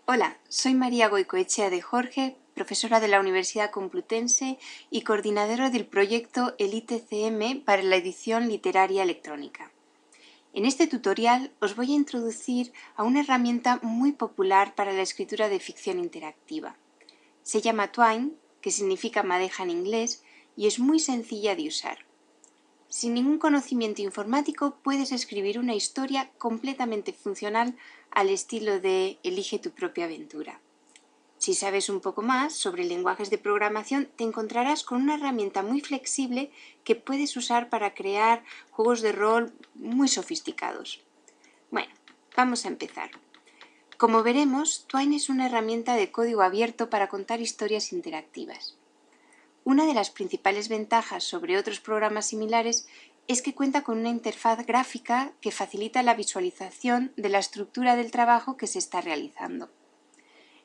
Hola, soy María Goicoechea de Jorge, profesora de la Universidad Complutense y coordinadora del proyecto EliteCM para la edición literaria electrónica. En este tutorial os voy a introducir a una herramienta muy popular para la escritura de ficción interactiva. Se llama Twine, que significa madeja en inglés, y es muy sencilla de usar. Sin ningún conocimiento informático puedes escribir una historia completamente funcional al estilo de Elige tu propia aventura. Si sabes un poco más sobre lenguajes de programación, te encontrarás con una herramienta muy flexible que puedes usar para crear juegos de rol muy sofisticados. Bueno, vamos a empezar. Como veremos, Twine es una herramienta de código abierto para contar historias interactivas. Una de las principales ventajas sobre otros programas similares es que cuenta con una interfaz gráfica que facilita la visualización de la estructura del trabajo que se está realizando.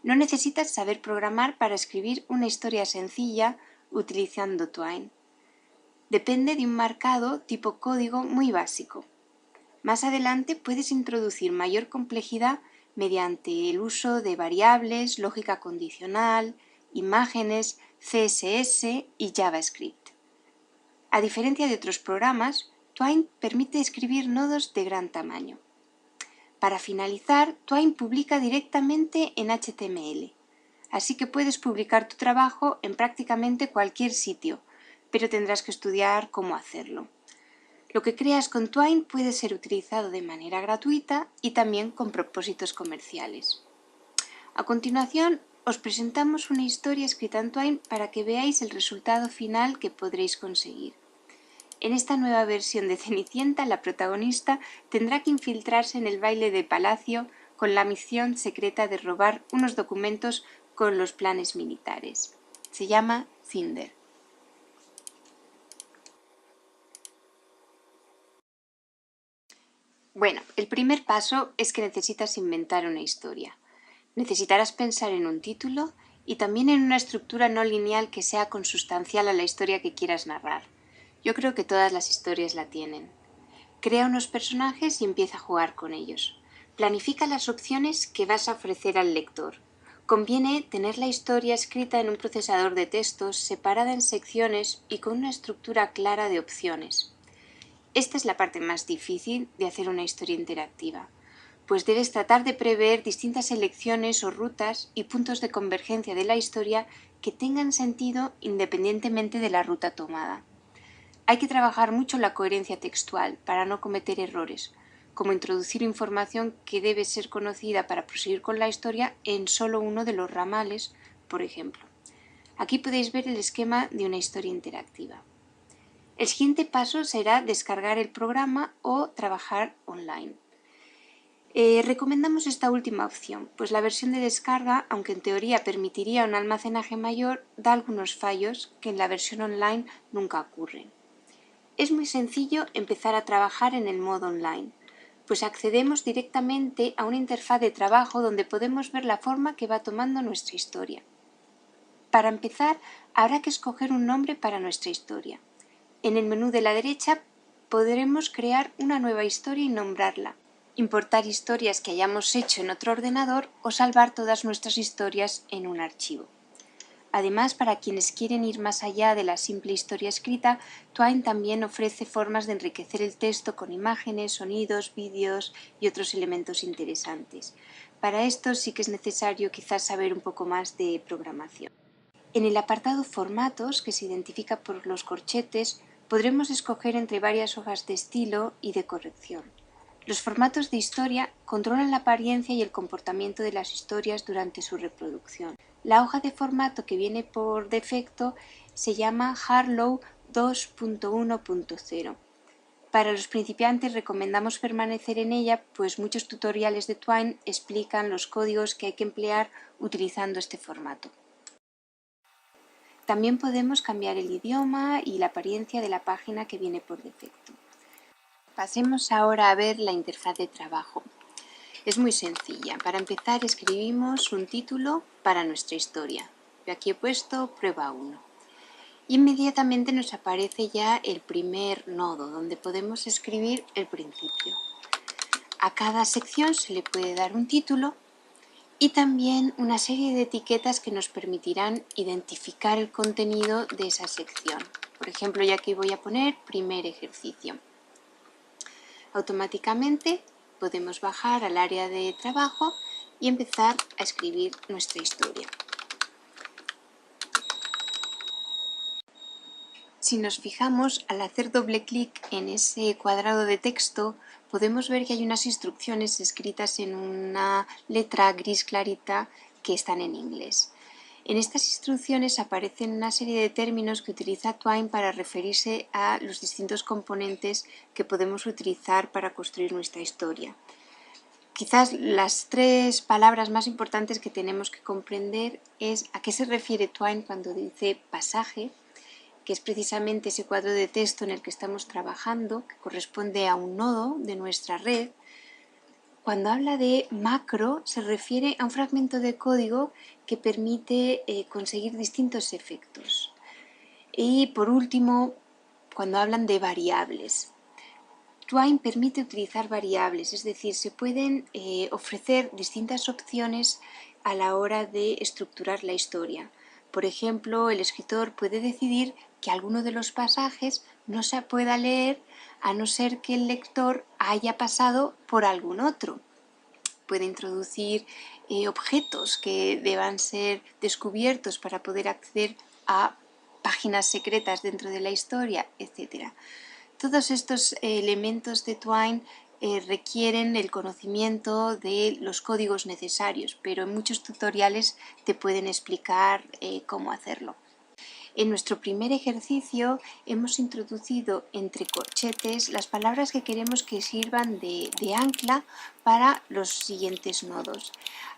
No necesitas saber programar para escribir una historia sencilla utilizando Twine. Depende de un marcado tipo código muy básico. Más adelante puedes introducir mayor complejidad mediante el uso de variables, lógica condicional, imágenes, CSS y JavaScript. A diferencia de otros programas, Twine permite escribir nodos de gran tamaño. Para finalizar, Twine publica directamente en HTML, así que puedes publicar tu trabajo en prácticamente cualquier sitio, pero tendrás que estudiar cómo hacerlo. Lo que creas con Twine puede ser utilizado de manera gratuita y también con propósitos comerciales. A continuación, os presentamos una historia escrita en Twine para que veáis el resultado final que podréis conseguir. En esta nueva versión de Cenicienta, la protagonista tendrá que infiltrarse en el baile de palacio con la misión secreta de robar unos documentos con los planes militares. Se llama Cinder. Bueno, el primer paso es que necesitas inventar una historia. Necesitarás pensar en un título y también en una estructura no lineal que sea consustancial a la historia que quieras narrar. Yo creo que todas las historias la tienen. Crea unos personajes y empieza a jugar con ellos. Planifica las opciones que vas a ofrecer al lector. Conviene tener la historia escrita en un procesador de textos, separada en secciones y con una estructura clara de opciones. Esta es la parte más difícil de hacer una historia interactiva, pues debes tratar de prever distintas elecciones o rutas y puntos de convergencia de la historia que tengan sentido independientemente de la ruta tomada. Hay que trabajar mucho la coherencia textual para no cometer errores, como introducir información que debe ser conocida para proseguir con la historia en solo uno de los ramales, por ejemplo. Aquí podéis ver el esquema de una historia interactiva. El siguiente paso será descargar el programa o trabajar online. Recomendamos esta última opción, pues la versión de descarga, aunque en teoría permitiría un almacenaje mayor, da algunos fallos que en la versión online nunca ocurren. Es muy sencillo empezar a trabajar en el modo online, pues accedemos directamente a una interfaz de trabajo donde podemos ver la forma que va tomando nuestra historia. Para empezar, habrá que escoger un nombre para nuestra historia. En el menú de la derecha podremos crear una nueva historia y nombrarla, importar historias que hayamos hecho en otro ordenador o salvar todas nuestras historias en un archivo. Además, para quienes quieren ir más allá de la simple historia escrita, Twine también ofrece formas de enriquecer el texto con imágenes, sonidos, vídeos y otros elementos interesantes. Para esto sí que es necesario quizás saber un poco más de programación. En el apartado Formatos, que se identifica por los corchetes, podremos escoger entre varias hojas de estilo y de corrección. Los formatos de historia controlan la apariencia y el comportamiento de las historias durante su reproducción. La hoja de formato que viene por defecto se llama Harlow 2.1.0. Para los principiantes recomendamos permanecer en ella, pues muchos tutoriales de Twine explican los códigos que hay que emplear utilizando este formato. También podemos cambiar el idioma y la apariencia de la página que viene por defecto. Pasemos ahora a ver la interfaz de trabajo. Es muy sencilla. Para empezar escribimos un título para nuestra historia. Yo aquí he puesto prueba 1. Inmediatamente nos aparece ya el primer nodo donde podemos escribir el principio. A cada sección se le puede dar un título y también una serie de etiquetas que nos permitirán identificar el contenido de esa sección. Por ejemplo, yo aquí voy a poner primer ejercicio. Automáticamente podemos bajar al área de trabajo y empezar a escribir nuestra historia. Si nos fijamos, al hacer doble clic en ese cuadrado de texto, podemos ver que hay unas instrucciones escritas en una letra gris clarita que están en inglés. En estas instrucciones aparecen una serie de términos que utiliza Twine para referirse a los distintos componentes que podemos utilizar para construir nuestra historia. Quizás las tres palabras más importantes que tenemos que comprender es a qué se refiere Twine cuando dice pasaje, que es precisamente ese cuadro de texto en el que estamos trabajando, que corresponde a un nodo de nuestra red. Cuando habla de macro, se refiere a un fragmento de código que permite conseguir distintos efectos. Y por último, cuando hablan de variables. Twine permite utilizar variables, es decir, se pueden ofrecer distintas opciones a la hora de estructurar la historia. Por ejemplo, el escritor puede decidir que alguno de los pasajes no se pueda leer a no ser que el lector haya pasado por algún otro. Puede introducir objetos que deban ser descubiertos para poder acceder a páginas secretas dentro de la historia, etc. Todos estos elementos de Twine requieren el conocimiento de los códigos necesarios, pero en muchos tutoriales te pueden explicar cómo hacerlo. En nuestro primer ejercicio hemos introducido entre corchetes las palabras que queremos que sirvan de ancla para los siguientes nodos.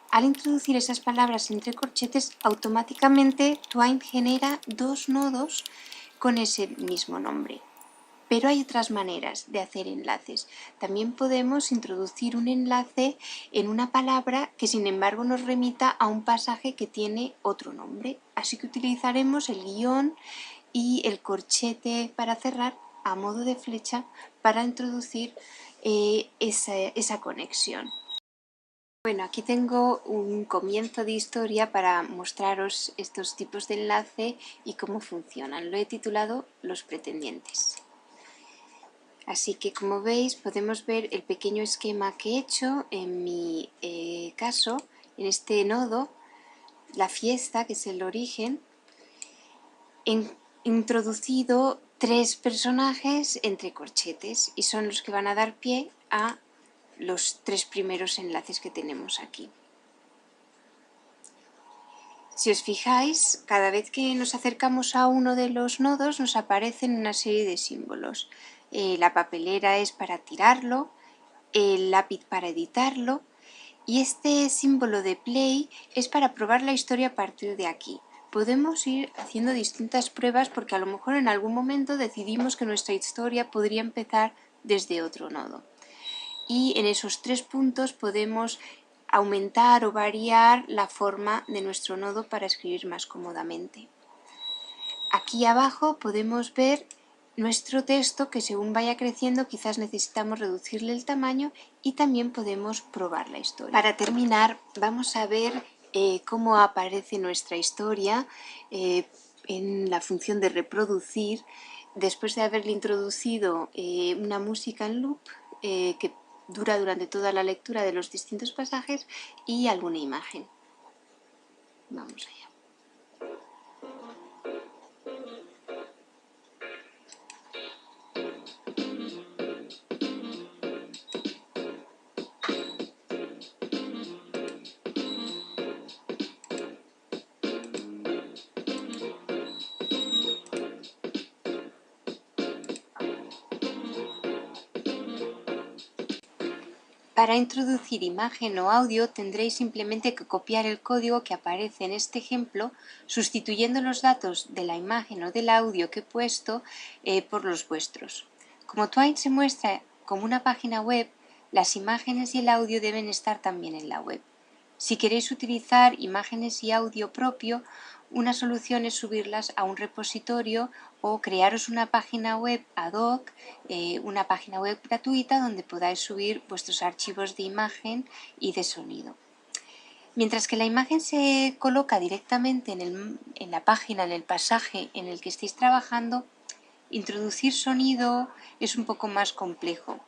Al introducir esas palabras entre corchetes, automáticamente Twine genera dos nodos con ese mismo nombre. Pero hay otras maneras de hacer enlaces. También podemos introducir un enlace en una palabra que sin embargo nos remita a un pasaje que tiene otro nombre. Así que utilizaremos el guión y el corchete para cerrar a modo de flecha para introducir esa conexión. Bueno, aquí tengo un comienzo de historia para mostraros estos tipos de enlace y cómo funcionan. Lo he titulado Los pretendientes. Así que, como veis, podemos ver el pequeño esquema que he hecho en mi caso, en este nodo, la fiesta, que es el origen. He introducido tres personajes entre corchetes y son los que van a dar pie a los tres primeros enlaces que tenemos aquí. Si os fijáis, cada vez que nos acercamos a uno de los nodos nos aparecen una serie de símbolos. La papelera es para tirarlo, el lápiz para editarlo y este símbolo de play es para probar la historia a partir de aquí. Podemos ir haciendo distintas pruebas porque a lo mejor en algún momento decidimos que nuestra historia podría empezar desde otro nodo. Y en esos tres puntos podemos aumentar o variar la forma de nuestro nodo para escribir más cómodamente. Aquí abajo podemos ver nuestro texto que según vaya creciendo quizás necesitamos reducirle el tamaño y también podemos probar la historia. Para terminar vamos a ver cómo aparece nuestra historia en la función de reproducir después de haberle introducido una música en loop que dura durante toda la lectura de los distintos pasajes y alguna imagen. Vamos allá. Para introducir imagen o audio tendréis simplemente que copiar el código que aparece en este ejemplo, sustituyendo los datos de la imagen o del audio que he puesto por los vuestros. Como Twine se muestra como una página web, las imágenes y el audio deben estar también en la web. Si queréis utilizar imágenes y audio propio, una solución es subirlas a un repositorio o crearos una página web ad hoc, una página web gratuita donde podáis subir vuestros archivos de imagen y de sonido. Mientras que la imagen se coloca directamente en la página, en el pasaje en el que estéis trabajando, introducir sonido es un poco más complejo.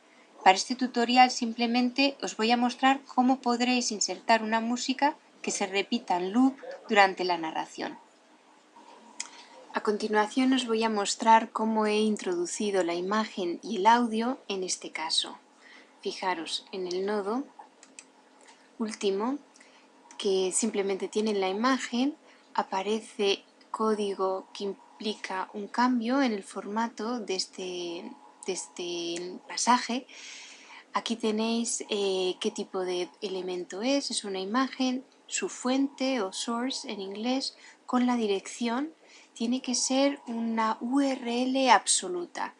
Para este tutorial simplemente os voy a mostrar cómo podréis insertar una música que se repita en loop durante la narración. A continuación os voy a mostrar cómo he introducido la imagen y el audio en este caso. Fijaros en el nodo último, que simplemente tiene la imagen, aparece código que implica un cambio en el formato de este pasaje. Aquí tenéis qué tipo de elemento es una imagen, su fuente o source en inglés, con la dirección. Tiene que ser una URL absoluta,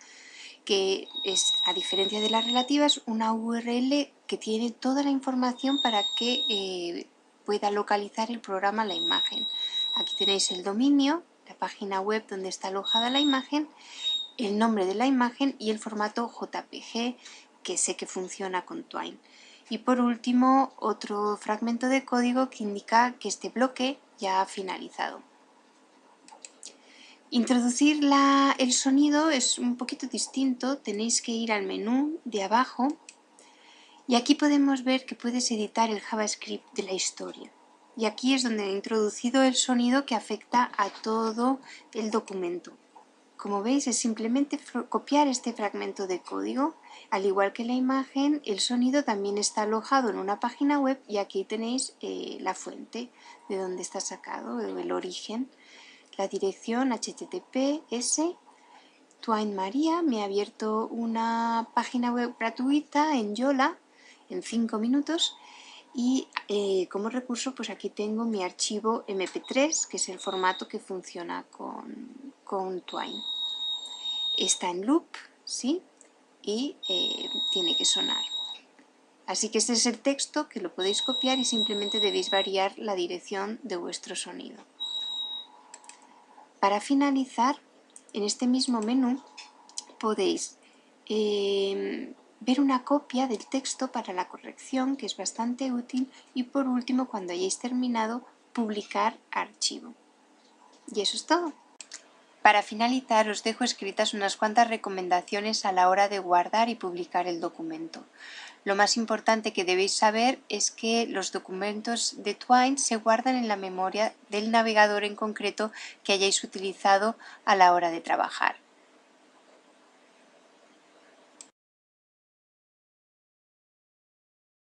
que es, a diferencia de las relativas, una URL que tiene toda la información para que pueda localizar el programa la imagen. Aquí tenéis el dominio, la página web donde está alojada la imagen, el nombre de la imagen y el formato JPG, que sé que funciona con Twine. Y por último, otro fragmento de código que indica que este bloque ya ha finalizado. Introducir el sonido es un poquito distinto, tenéis que ir al menú de abajo y aquí podemos ver que puedes editar el JavaScript de la historia. Y aquí es donde he introducido el sonido que afecta a todo el documento. Como veis, es simplemente copiar este fragmento de código. Al igual que la imagen, el sonido también está alojado en una página web y aquí tenéis la fuente de donde está sacado, el origen. La dirección https. Twine María me ha abierto una página web gratuita en Yola en 5 minutos y como recurso pues aquí tengo mi archivo MP3, que es el formato que funciona con Twine. Está en loop, ¿sí? Y tiene que sonar. Así que este es el texto, que lo podéis copiar y simplemente debéis variar la dirección de vuestro sonido. Para finalizar, en este mismo menú podéis ver una copia del texto para la corrección, que es bastante útil, y por último, cuando hayáis terminado, publicar archivo. Y eso es todo. Para finalizar, os dejo escritas unas cuantas recomendaciones a la hora de guardar y publicar el documento. Lo más importante que debéis saber es que los documentos de Twine se guardan en la memoria del navegador en concreto que hayáis utilizado a la hora de trabajar.